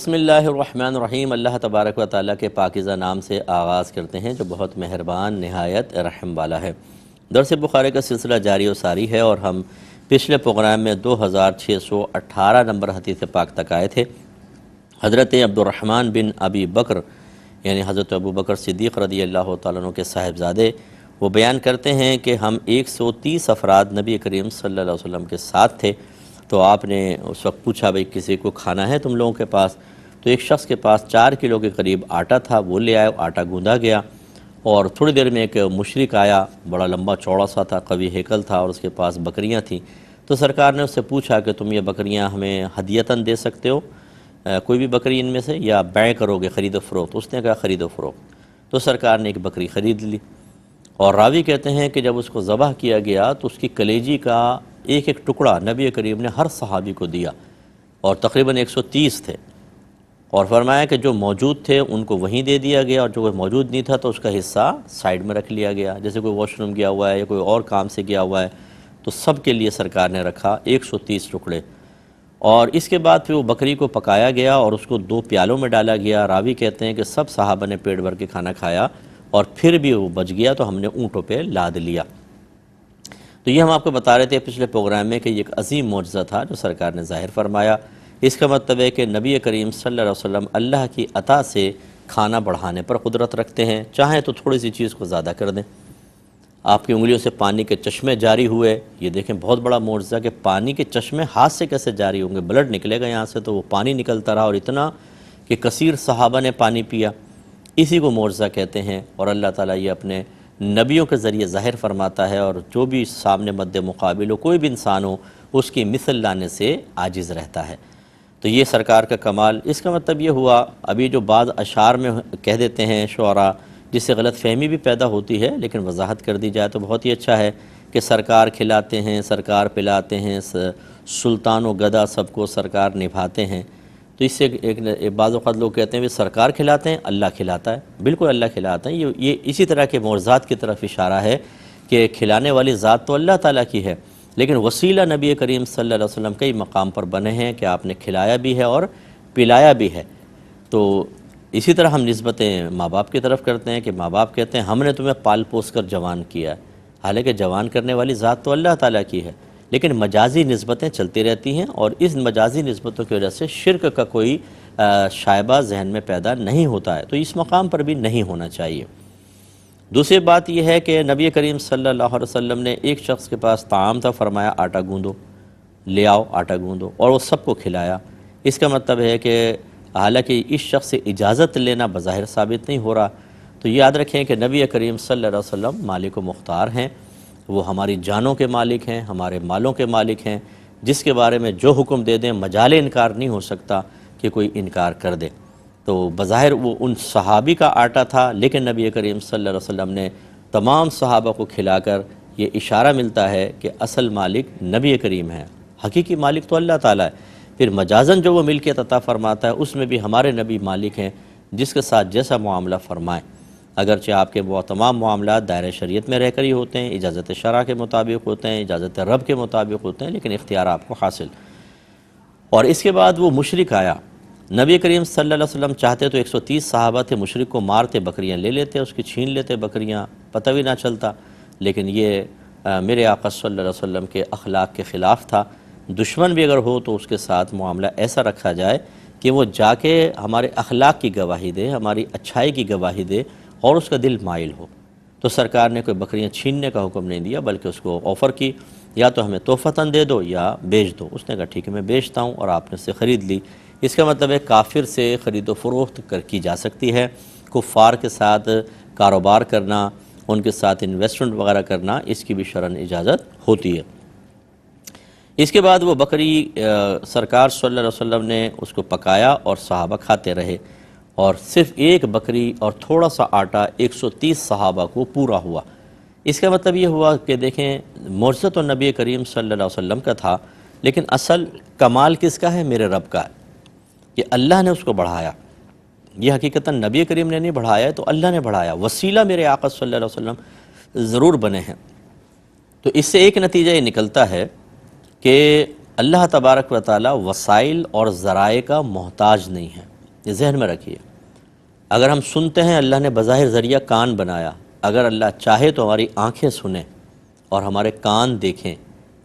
بسم اللہ الرحمن الرحیم۔ اللہ تبارک و تعالیٰ کے پاکیزہ نام سے آغاز کرتے ہیں جو بہت مہربان نہایت رحم والا ہے۔ درس بخاری کا سلسلہ جاری و ساری ہے اور ہم پچھلے پروگرام میں 2618 نمبر حدیث پاک تک آئے تھے۔ حضرت عبد الرحمن بن ابی بکر یعنی حضرت ابو بکر صدیق رضی اللہ تعالیٰ عنہ کے صاحبزادے وہ بیان کرتے ہیں کہ ہم 130 افراد نبی کریم صلی اللہ علیہ وسلم کے ساتھ تھے۔ تو آپ نے اس وقت پوچھا بھئی کسی کو کھانا ہے تم لوگوں کے پاس؟ تو ایک شخص کے پاس 4 کلو کے قریب آٹا تھا، وہ لے آئے، آٹا گوندا گیا اور تھوڑی دیر میں ایک مشرک آیا، بڑا لمبا چوڑا سا تھا، قوی ہیکل تھا اور اس کے پاس بکریاں تھیں۔ تو سرکار نے اس سے پوچھا کہ تم یہ بکریاں ہمیں ہدیتاً دے سکتے ہو کوئی بھی بکری ان میں سے، یا بیع کرو گے خرید و فروخت؟ اس نے کہا خرید و فروخت۔ تو سرکار نے ایک بکری خرید لی اور راوی کہتے ہیں کہ جب اس کو ذبح کیا گیا تو اس کی کلیجی کا ایک ایک ٹکڑا نبی کریم نے ہر صحابی کو دیا اور تقریباً 130 تھے، اور فرمایا کہ جو موجود تھے ان کو وہیں دے دیا گیا اور جو موجود نہیں تھا تو اس کا حصہ سائیڈ میں رکھ لیا گیا، جیسے کوئی واش روم گیا ہوا ہے یا کوئی اور کام سے گیا ہوا ہے تو سب کے لیے سرکار نے رکھا 130 ٹکڑے۔ اور اس کے بعد پھر وہ بکری کو پکایا گیا اور اس کو 2 پیالوں میں ڈالا گیا۔ راوی کہتے ہیں کہ سب صحابہ نے پیٹ بھر کے کھانا کھایا اور پھر بھی وہ بچ گیا تو ہم نے اونٹوں پہ لاد لیا۔ تو یہ ہم آپ کو بتا رہے تھے پچھلے پروگرام میں کہ یہ ایک عظیم معجزہ تھا جو سرکار نے ظاہر فرمایا۔ اس کا مطلب ہے کہ نبی کریم صلی اللہ علیہ وسلم اللہ کی عطا سے کھانا بڑھانے پر قدرت رکھتے ہیں، چاہیں تو تھوڑی سی چیز کو زیادہ کر دیں۔ آپ کی انگلیوں سے پانی کے چشمے جاری ہوئے، یہ دیکھیں بہت بڑا معجزہ کہ پانی کے چشمے ہاتھ سے کیسے جاری ہوں گے، بلڈ نکلے گا یہاں سے تو وہ پانی نکلتا رہا اور اتنا کہ کثیر صحابہ نے پانی پیا، اسی کو معجزہ کہتے ہیں۔ اور اللہ تعالیٰ یہ اپنے نبیوں کے ذریعے ظاہر فرماتا ہے اور جو بھی سامنے مد مقابل ہو، کوئی بھی انسان ہو، اس کی مثل لانے سے عاجز رہتا ہے۔ تو یہ سرکار کا کمال۔ اس کا مطلب یہ ہوا، ابھی جو بعض اشعار میں کہہ دیتے ہیں شعراء جس سے غلط فہمی بھی پیدا ہوتی ہے، لیکن وضاحت کر دی جائے تو بہت ہی اچھا ہے کہ سرکار کھلاتے ہیں، سرکار پلاتے ہیں، سلطان و گدا سب کو سرکار نبھاتے ہیں۔ تو اس سے ایک بعض اوقات لوگ کہتے ہیں کہ سرکار کھلاتے ہیں، اللہ کھلاتا ہے۔ بالکل اللہ کھلاتا ہے، یہ اسی طرح کے معجزات کی طرف اشارہ ہے کہ کھلانے والی ذات تو اللہ تعالیٰ کی ہے، لیکن وسیلہ نبی کریم صلی اللہ علیہ وسلم کئی مقام پر بنے ہیں کہ آپ نے کھلایا بھی ہے اور پلایا بھی ہے۔ تو اسی طرح ہم نسبتیں ماں باپ کی طرف کرتے ہیں کہ ماں باپ کہتے ہیں ہم نے تمہیں پال پوس کر جوان کیا ہے، حالانکہ جوان کرنے والی ذات تو اللہ تعالیٰ کی ہے، لیکن مجازی نسبتیں چلتی رہتی ہیں اور اس مجازی نسبتوں کی وجہ سے شرک کا کوئی شائبہ ذہن میں پیدا نہیں ہوتا ہے، تو اس مقام پر بھی نہیں ہونا چاہیے۔ دوسری بات یہ ہے کہ نبی کریم صلی اللہ علیہ وسلم نے ایک شخص کے پاس طعام تھا، فرمایا آٹا گوندو، لے آؤ آٹا گوندو، اور وہ سب کو کھلایا۔ اس کا مطلب ہے کہ حالانکہ اس شخص سے اجازت لینا بظاہر ثابت نہیں ہو رہا، تو یاد رکھیں کہ نبی کریم صلی اللہ علیہ وسلم مالک و مختار ہیں، وہ ہماری جانوں کے مالک ہیں، ہمارے مالوں کے مالک ہیں، جس کے بارے میں جو حکم دے دیں مجال انکار نہیں ہو سکتا کہ کوئی انکار کر دے۔ تو بظاہر وہ ان صحابی کا آٹا تھا، لیکن نبی کریم صلی اللہ علیہ وسلم نے تمام صحابہ کو کھلا کر یہ اشارہ ملتا ہے کہ اصل مالک نبی کریم ہے، حقیقی مالک تو اللہ تعالیٰ ہے۔ پھر مجازن جو وہ ملکیت عطا فرماتا ہے اس میں بھی ہمارے نبی مالک ہیں، جس کے ساتھ جیسا معاملہ فرمائیں، اگرچہ آپ کے وہ تمام معاملات دائرہ شریعت میں رہ کر ہی ہوتے ہیں، اجازت شرع کے مطابق ہوتے ہیں، اجازت رب کے مطابق ہوتے ہیں، لیکن اختیار آپ کو حاصل۔ اور اس کے بعد وہ مشرک آیا، نبی کریم صلی اللہ علیہ وسلم چاہتے تو 130 صحابہ تھے، مشرک کو مارتے، بکریاں لے لیتے، اس کی چھین لیتے بکریاں، پتہ بھی نہ چلتا، لیکن یہ میرے آقا صلی اللہ علیہ وسلم کے اخلاق کے خلاف تھا۔ دشمن بھی اگر ہو تو اس کے ساتھ معاملہ ایسا رکھا جائے کہ وہ جا کے ہمارے اخلاق کی گواہی دے، ہماری اچھائی کی گواہی دے اور اس کا دل مائل ہو۔ تو سرکار نے کوئی بکریاں چھیننے کا حکم نہیں دیا، بلکہ اس کو آفر کی، یا تو ہمیں تحفتاً دے دو یا بیچ دو۔ اس نے کہا ٹھیک ہے میں بیچتا ہوں، اور آپ نے اسے خرید لی۔ اس کا مطلب ہے کافر سے خرید و فروخت کی جا سکتی ہے، کفار کے ساتھ کاروبار کرنا، ان کے ساتھ انویسٹمنٹ وغیرہ کرنا، اس کی بھی شرعاً اجازت ہوتی ہے۔ اس کے بعد وہ بکری سرکار صلی اللہ علیہ وسلم نے اس کو پکایا اور صحابہ کھاتے رہے، اور صرف ایک بکری اور تھوڑا سا آٹا 130 صحابہ کو پورا ہوا۔ اس کا مطلب یہ ہوا کہ دیکھیں معجزہ تو نبی کریم صلی اللہ علیہ وسلم کا تھا، لیکن اصل کمال کس کا ہے؟ میرے رب کا ہے کہ اللہ نے اس کو بڑھایا۔ یہ حقیقتاً نبی کریم نے نہیں بڑھایا ہے، تو اللہ نے بڑھایا، وسیلہ میرے آقا صلی اللہ علیہ وسلم ضرور بنے ہیں۔ تو اس سے ایک نتیجہ یہ نکلتا ہے کہ اللہ تبارک و تعالی وسائل اور ذرائع کا محتاج نہیں ہے، یہ ذہن میں رکھیے۔ اگر ہم سنتے ہیں، اللہ نے بظاہر ذریعہ کان بنایا، اگر اللہ چاہے تو ہماری آنکھیں سنیں اور ہمارے کان دیکھیں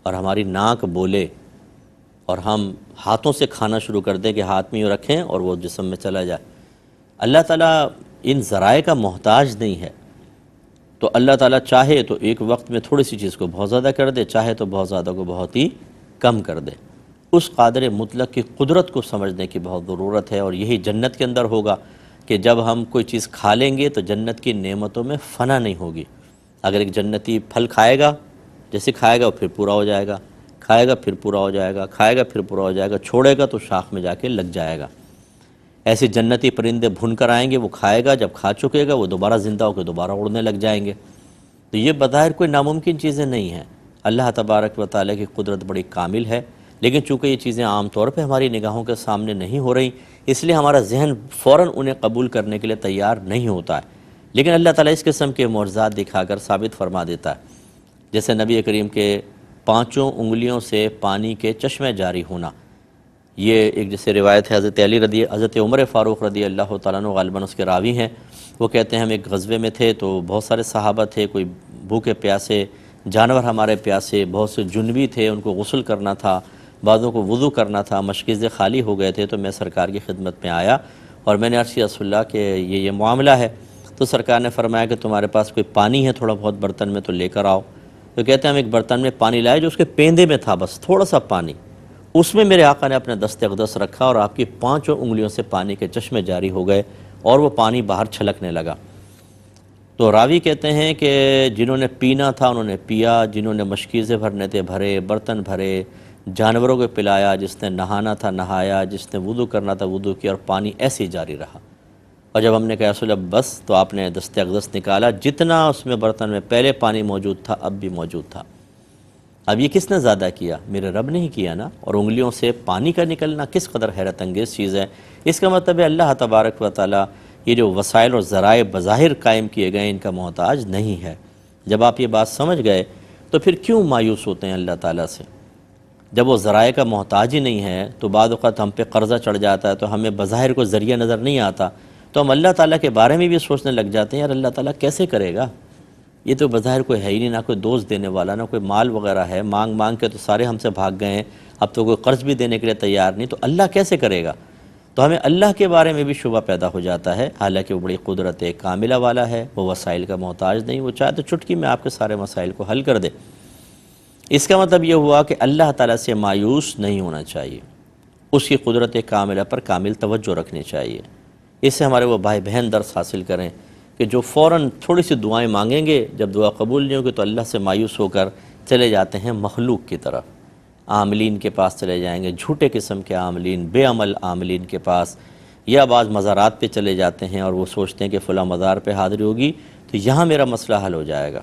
اور ہماری ناک بولے اور ہم ہاتھوں سے کھانا شروع کر دیں کہ ہاتھ میں یوں رکھیں اور وہ جسم میں چلا جائے۔ اللہ تعالیٰ ان ذرائع کا محتاج نہیں ہے، تو اللہ تعالیٰ چاہے تو ایک وقت میں تھوڑی سی چیز کو بہت زیادہ کر دے، چاہے تو بہت زیادہ کو بہت ہی کم کر دے۔ اس قادر مطلق کی قدرت کو سمجھنے کی بہت ضرورت ہے، اور یہی جنت کے اندر ہوگا کہ جب ہم کوئی چیز کھا لیں گے تو جنت کی نعمتوں میں فنا نہیں ہوگی۔ اگر ایک جنتی پھل کھائے گا، جیسے کھائے گا پھر پورا ہو جائے گا، کھائے گا پھر پورا ہو جائے گا، کھائے گا پھر پورا ہو جائے گا، چھوڑے گا تو شاخ میں جا کے لگ جائے گا۔ ایسے جنتی پرندے بھن کر آئیں گے، وہ کھائے گا، جب کھا چکے گا وہ دوبارہ زندہ ہو کے دوبارہ اڑنے لگ جائیں گے۔ تو یہ بظاہر کوئی ناممکن چیزیں نہیں ہیں۔ اللہ تبارک و تعالیٰ کی قدرت بڑی کامل ہے، لیکن چونکہ یہ چیزیں عام طور پہ ہماری نگاہوں کے سامنے نہیں ہو رہی، اس لیے ہمارا ذہن فوراً انہیں قبول کرنے کے لیے تیار نہیں ہوتا ہے۔ لیکن اللہ تعالیٰ اس قسم کے معجزات دکھا کر ثابت فرما دیتا ہے، جیسے نبی کریم کے 5 انگلیوں سے پانی کے چشمے جاری ہونا۔ یہ ایک جیسے روایت ہے حضرت عمر فاروق رضی اللہ تعالیٰ عنہ غالباً اس کے راوی ہیں، وہ کہتے ہیں ہم ایک غزوے میں تھے تو بہت سارے صحابہ تھے، کوئی بھوکے پیاسے، جانور ہمارے پیاسے، بہت سے جنبی تھے، ان کو غسل کرنا تھا، بعضوں کو وضو کرنا تھا، مشکیزیں خالی ہو گئے تھے، تو میں سرکار کی خدمت میں آیا اور میں نے عرض کیا رسول اللہ کہ یہ معاملہ ہے، تو سرکار نے فرمایا کہ تمہارے پاس کوئی پانی ہے تھوڑا بہت برتن میں تو لے کر آؤ۔ تو کہتے ہیں ہم ایک برتن میں پانی لائے جو اس کے پیندے میں تھا، بس تھوڑا سا پانی، اس میں میرے آقا نے اپنے دست اقدس رکھا اور آپ کی 5 انگلیوں سے پانی کے چشمے جاری ہو گئے اور وہ پانی باہر چھلکنے لگا۔ تو راوی کہتے ہیں کہ جنہوں نے پینا تھا انہوں نے پیا، جنہوں نے مشکیزیں بھرنے تھے بھرے، برتن بھرے، جانوروں کو پلایا، جس نے نہانا تھا نہایا، جس نے وضو کرنا تھا وضو کیا، اور پانی ایسے ہی جاری رہا۔ اور جب ہم نے کہا رسول اللہ بس، تو آپ نے دست اقدس نکالا، جتنا اس میں برتن میں پہلے پانی موجود تھا اب بھی موجود تھا۔ اب یہ کس نے زیادہ کیا؟ میرے رب نے ہی کیا نا۔ اور انگلیوں سے پانی کا نکلنا کس قدر حیرت انگیز چیز ہے۔ اس کا مطلب ہے اللہ تبارک و تعالیٰ یہ جو وسائل اور ذرائع بظاہر قائم کیے گئے ان کا محتاج نہیں ہے۔ جب آپ یہ بات سمجھ گئے تو پھر کیوں مایوس ہوتے ہیں اللہ تعالیٰ سے؟ جب وہ ذرائع کا محتاج ہی نہیں ہے تو بعض اوقات ہم پہ قرضہ چڑھ جاتا ہے تو ہمیں بظاہر کوئی ذریعہ نظر نہیں آتا، تو ہم اللہ تعالیٰ کے بارے میں بھی سوچنے لگ جاتے ہیں یار اللہ تعالیٰ کیسے کرے گا، یہ تو بظاہر کوئی ہے ہی نہیں، نہ کوئی دوست دینے والا، نہ کوئی مال وغیرہ ہے، مانگ مانگ کے تو سارے ہم سے بھاگ گئے ہیں، اب تو کوئی قرض بھی دینے کے لیے تیار نہیں، تو اللہ کیسے کرے گا؟ تو ہمیں اللہ کے بارے میں بھی شبہ پیدا ہو جاتا ہے، حالانکہ وہ بڑی قدرت کاملہ والا ہے، وہ وسائل کا محتاج نہیں، وہ چاہے تو چٹکی میں آپ کے سارے مسائل کو حل کر دے۔ اس کا مطلب یہ ہوا کہ اللہ تعالیٰ سے مایوس نہیں ہونا چاہیے، اس کی قدرت کاملہ پر کامل توجہ رکھنی چاہیے۔ اس سے ہمارے وہ بھائی بہن درس حاصل کریں کہ جو فوراً تھوڑی سی دعائیں مانگیں گے، جب دعا قبول نہیں ہوگی تو اللہ سے مایوس ہو کر چلے جاتے ہیں مخلوق کی طرف، عاملین کے پاس چلے جائیں گے، جھوٹے قسم کے عاملین، بے عمل عاملین کے پاس، یا بعض مزارات پہ چلے جاتے ہیں اور وہ سوچتے ہیں کہ فلاں مزار پہ حاضری ہوگی تو یہاں میرا مسئلہ حل ہو جائے گا۔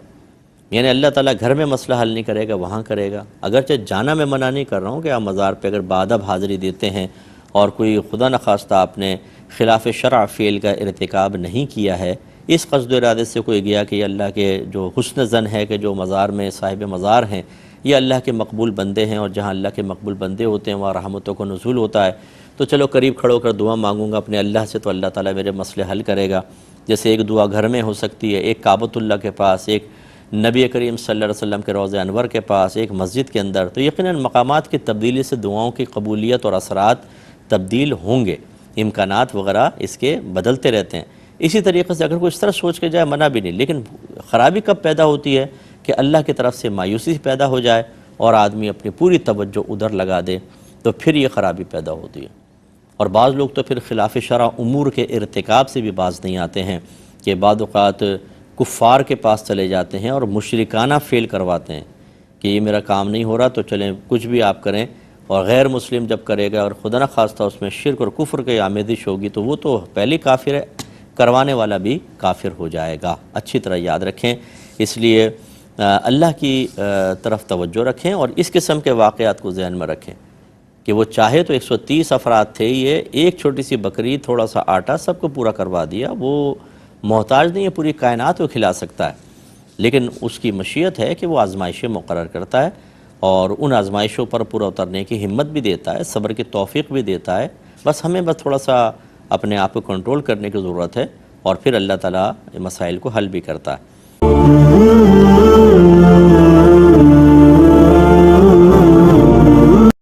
یعنی اللہ تعالیٰ گھر میں مسئلہ حل نہیں کرے گا، وہاں کرے گا۔ اگرچہ جانا میں منع نہیں کر رہا ہوں کہ آپ مزار پہ اگر بادب حاضری دیتے ہیں اور کوئی خدا نخواستہ آپ نے خلاف شرع فعل کا ارتکاب نہیں کیا ہے، اس قصد و ارادے سے کوئی گیا کہ یہ اللہ کے جو حسن ظن ہے کہ جو مزار میں صاحب مزار ہیں یہ اللہ کے مقبول بندے ہیں، اور جہاں اللہ کے مقبول بندے ہوتے ہیں وہاں رحمتوں کو نزول ہوتا ہے، تو چلو قریب کھڑو کر دعا مانگوں گا اپنے اللہ سے تو اللہ تعالیٰ میرے مسئلے حل کرے گا۔ جیسے ایک دعا گھر میں ہو سکتی ہے، ایک کعبۃ اللہ کے پاس، ایک نبی کریم صلی اللہ علیہ وسلم کے روضہ انور کے پاس، ایک مسجد کے اندر، تو یقیناً مقامات کی تبدیلی سے دعاؤں کی قبولیت اور اثرات تبدیل ہوں گے، امکانات وغیرہ اس کے بدلتے رہتے ہیں۔ اسی طریقے سے اگر کوئی اس طرح سوچ کے جائے منع بھی نہیں، لیکن خرابی کب پیدا ہوتی ہے کہ اللہ کی طرف سے مایوسی پیدا ہو جائے اور آدمی اپنی پوری توجہ ادھر لگا دے، تو پھر یہ خرابی پیدا ہوتی ہے۔ اور بعض لوگ تو پھر خلاف شرع امور کے ارتکاب سے بھی باز نہیں آتے ہیں کہ بعض اوقات کفار کے پاس چلے جاتے ہیں اور مشرکانہ فعل کرواتے ہیں کہ یہ میرا کام نہیں ہو رہا تو چلیں کچھ بھی آپ کریں، اور غیر مسلم جب کرے گا اور خدا نخواستہ اس میں شرک اور کفر کی آمیزش ہوگی تو وہ تو پہلے کافر ہے، کروانے والا بھی کافر ہو جائے گا۔ اچھی طرح یاد رکھیں، اس لیے اللہ کی طرف توجہ رکھیں اور اس قسم کے واقعات کو ذہن میں رکھیں کہ وہ چاہے تو 130 افراد تھے، یہ ایک چھوٹی سی بکری تھوڑا سا آٹا سب کو پورا کروا دیا، وہ محتاج نہیں ہے، پوری کائنات کو کھلا سکتا ہے، لیکن اس کی مشیت ہے کہ وہ آزمائشیں مقرر کرتا ہے اور ان آزمائشوں پر پورا اترنے کی ہمت بھی دیتا ہے، صبر کی توفیق بھی دیتا ہے، بس ہمیں تھوڑا سا اپنے آپ کو کنٹرول کرنے کی ضرورت ہے، اور پھر اللہ تعالیٰ مسائل کو حل بھی کرتا ہے۔